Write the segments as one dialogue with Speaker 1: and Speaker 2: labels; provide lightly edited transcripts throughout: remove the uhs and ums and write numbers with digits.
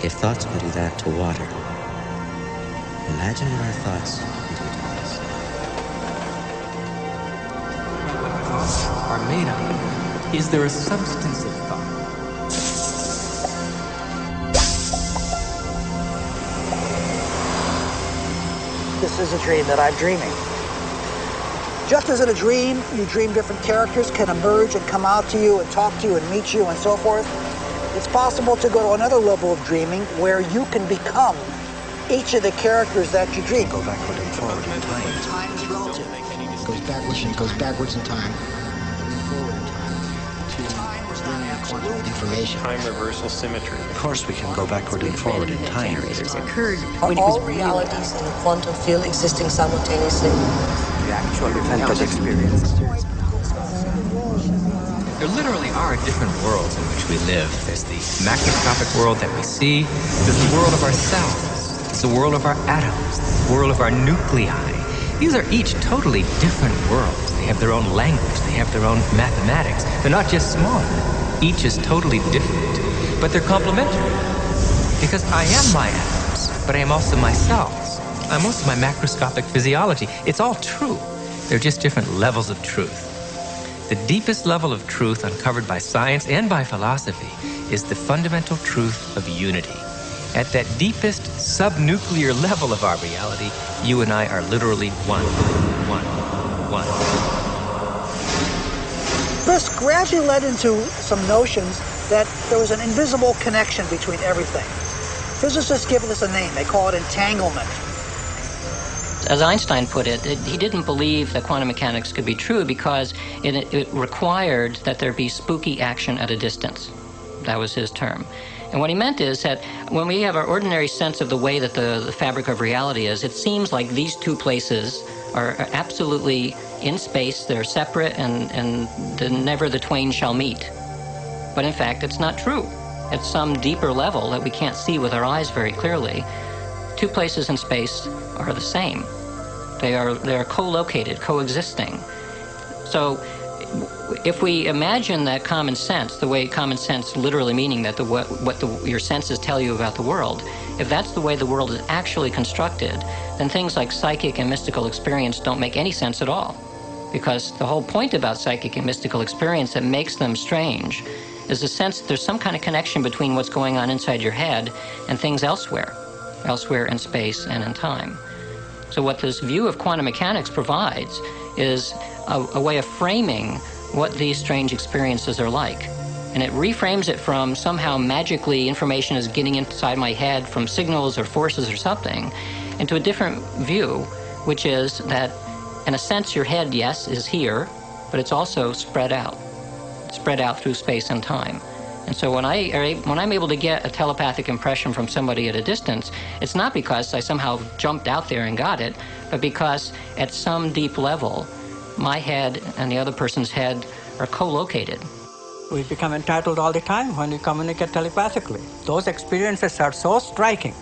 Speaker 1: If thoughts could do that to water, imagine what our thoughts can do to us.
Speaker 2: Are made of. Is there a substance of thought?
Speaker 3: This is a dream that I'm dreaming. Just as in a dream, you dream different characters can emerge and come out to you and talk to you and meet you and so forth. It's possible to go to another level of dreaming where you can become each of the characters that you dream.
Speaker 4: Go backward and forward in time.
Speaker 3: Time is relative.
Speaker 4: Goes backwards in time. Forward in time.
Speaker 3: Time was not absolute.
Speaker 4: Information.
Speaker 5: Time reversal symmetry.
Speaker 4: Of course we can go backward and forward in time.
Speaker 6: Generators occurred
Speaker 7: Are
Speaker 6: when it
Speaker 7: all
Speaker 6: was
Speaker 7: realities in the quantum field existing simultaneously?
Speaker 4: The actual reality experience.
Speaker 2: There literally are different worlds in which we live. There's the macroscopic world that we see. There's the world of our cells. There's the world of our atoms. The world of our nuclei. These are each totally different worlds. They have their own language. They have their own mathematics. They're not just smaller. Each is totally different. But they're complementary. Because I am my atoms, but I am also my cells. I'm also my macroscopic physiology. It's all true. They're just different levels of truth. The deepest level of truth uncovered by science and by philosophy is the fundamental truth of unity. At that deepest subnuclear level of our reality, you and I are literally one.
Speaker 3: This gradually led into some notions that there was an invisible connection between everything. Physicists give this a name. They call it entanglement.
Speaker 6: As Einstein put it, he didn't believe that quantum mechanics could be true because it required that there be spooky action at a distance. That was his term. And what he meant is that when we have our ordinary sense of the way that the fabric of reality is, it seems like these two places are absolutely in space, they're separate, and never the twain shall meet. But in fact, it's not true. At some deeper level that we can't see with our eyes very clearly, two places in space are the same. They are co-located, coexisting. So if we imagine that common sense, the way common sense literally meaning that your senses tell you about the world, if that's the way the world is actually constructed, then things like psychic and mystical experience don't make any sense at all. Because the whole point about psychic and mystical experience that makes them strange is the sense that there's some kind of connection between what's going on inside your head and things elsewhere in space and in time. So what this view of quantum mechanics provides is a way of framing what these strange experiences are like. And it reframes it from somehow magically information is getting inside my head from signals or forces or something into a different view, which is that in a sense your head, yes, is here, but it's also spread out through space and time. And so when I'm able to get a telepathic impression from somebody at a distance, it's not because I somehow jumped out there and got it, but because at some deep level, my head and the other person's head are co-located.
Speaker 8: We become entitled all the time when we communicate telepathically. Those experiences are so striking.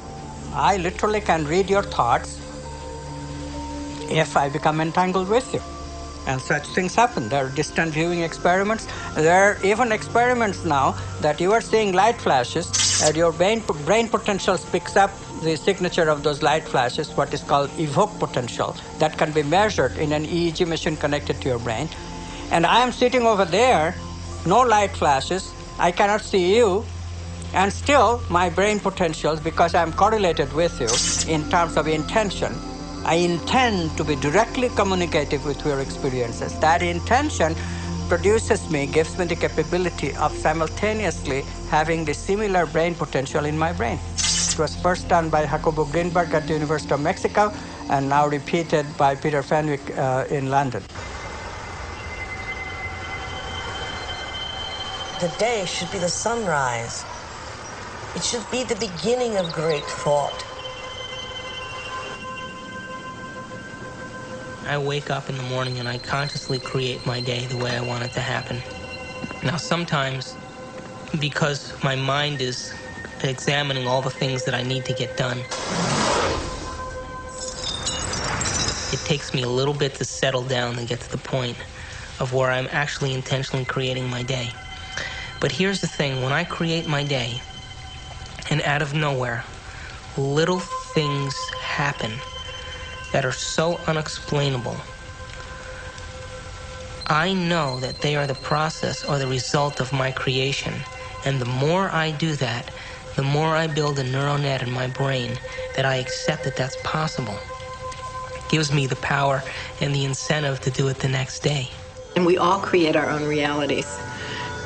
Speaker 8: I literally can read your thoughts if I become entangled with you. And such things happen. There are distant viewing experiments. There are even experiments now that you are seeing light flashes and your brain potentials picks up the signature of those light flashes, what is called evoke potential, that can be measured in an EEG machine connected to your brain. And I am sitting over there, no light flashes, I cannot see you, and still my brain potentials, because I am correlated with you in terms of intention, I intend to be directly communicative with your experiences. That intention produces me, gives me the capability of simultaneously having the similar brain potential in my brain. It was first done by Jacobo Greenberg at the University of Mexico and now repeated by Peter Fenwick in London.
Speaker 7: The day should be the sunrise. It should be the beginning of great thought.
Speaker 9: I wake up in the morning and I consciously create my day the way I want it to happen. Now sometimes, because my mind is examining all the things that I need to get done, it takes me a little bit to settle down and get to the point of where I'm actually intentionally creating my day. But here's the thing, when I create my day, And out of nowhere, little things happen that are so unexplainable. I know that they are the process or the result of my creation. And the more I do that, the more I build a neural net in my brain that I accept that that's possible. It gives me the power and the incentive to do it the next day.
Speaker 5: And we all create our own realities.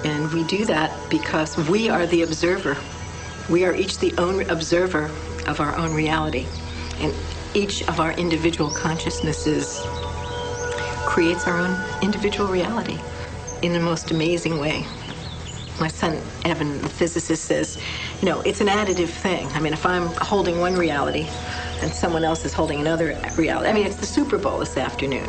Speaker 5: And we do that because we are the observer. We are each the own observer of our own reality. And each of our individual consciousnesses creates our own individual reality in the most amazing way. My son, Evan, the physicist, says, it's an additive thing. I mean, if I'm holding one reality and someone else is holding another reality. I mean, it's the Super Bowl this afternoon.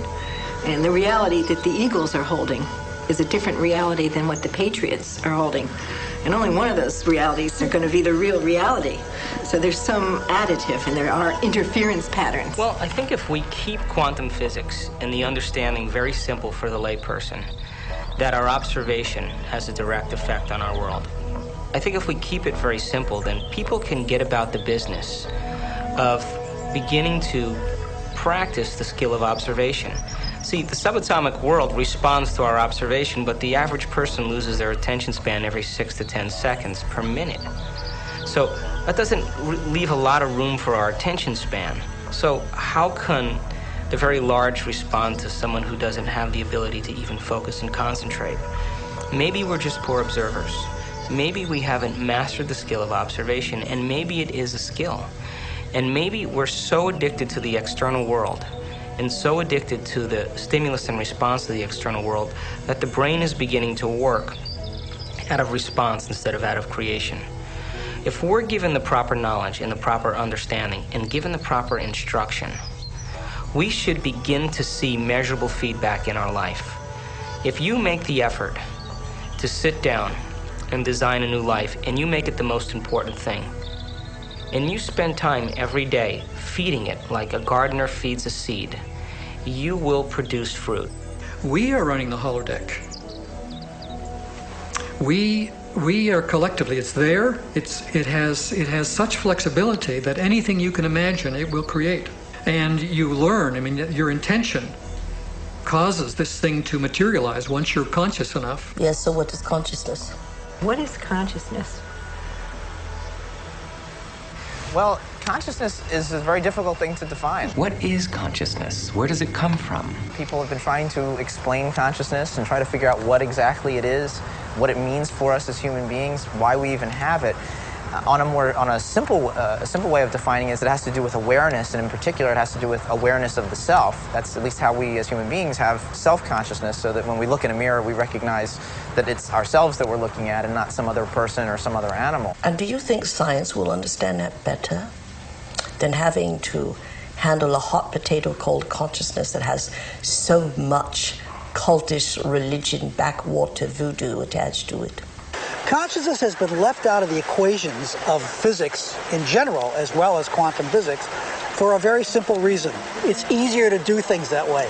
Speaker 5: And the reality that the Eagles are holding is a different reality than what the Patriots are holding. And only one of those realities are going to be the real reality. So there's some additive, and there are interference patterns.
Speaker 9: Well, I think if we keep quantum physics and the understanding very simple for the layperson, that our observation has a direct effect on our world. I think if we keep it very simple, then people can get about the business of beginning to practice the skill of observation. See, the subatomic world responds to our observation, but the average person loses their attention span every 6 to 10 seconds per minute. So that doesn't leave a lot of room for our attention span. So how can the very large respond to someone who doesn't have the ability to even focus and concentrate? Maybe we're just poor observers. Maybe we haven't mastered the skill of observation, and maybe it is a skill. And maybe we're so addicted to the external world and so addicted to the stimulus and response to the external world that the brain is beginning to work out of response instead of out of creation. If we're given the proper knowledge and the proper understanding and given the proper instruction, we should begin to see measurable feedback in our life. If you make the effort to sit down and design a new life, and you make it the most important thing, and you spend time every day feeding it like a gardener feeds a seed, you will produce fruit.
Speaker 10: We are running the holodeck. We are collectively, it's there, it has such flexibility that anything you can imagine it will create. And you learn, I mean, your intention causes this thing to materialize once you're conscious enough.
Speaker 7: Yes, so what is consciousness?
Speaker 5: What is consciousness?
Speaker 11: Well, consciousness is a very difficult thing to define.
Speaker 2: What is consciousness? Where does it come from?
Speaker 11: People have been trying to explain consciousness and try to figure out what exactly it is, what it means for us as human beings, why we even have it. On a simple way of defining it is it has to do with awareness, and in particular it has to do with awareness of the self. That's at least how we as human beings have self-consciousness, so that when we look in a mirror we recognize that it's ourselves that we're looking at and not some other person or some other animal.
Speaker 7: And do you think science will understand that better than having to handle a hot potato called consciousness that has so much cultish religion, backwater voodoo attached to it?
Speaker 3: Consciousness has been left out of the equations of physics in general, as well as quantum physics, for a very simple reason. It's easier to do things that way.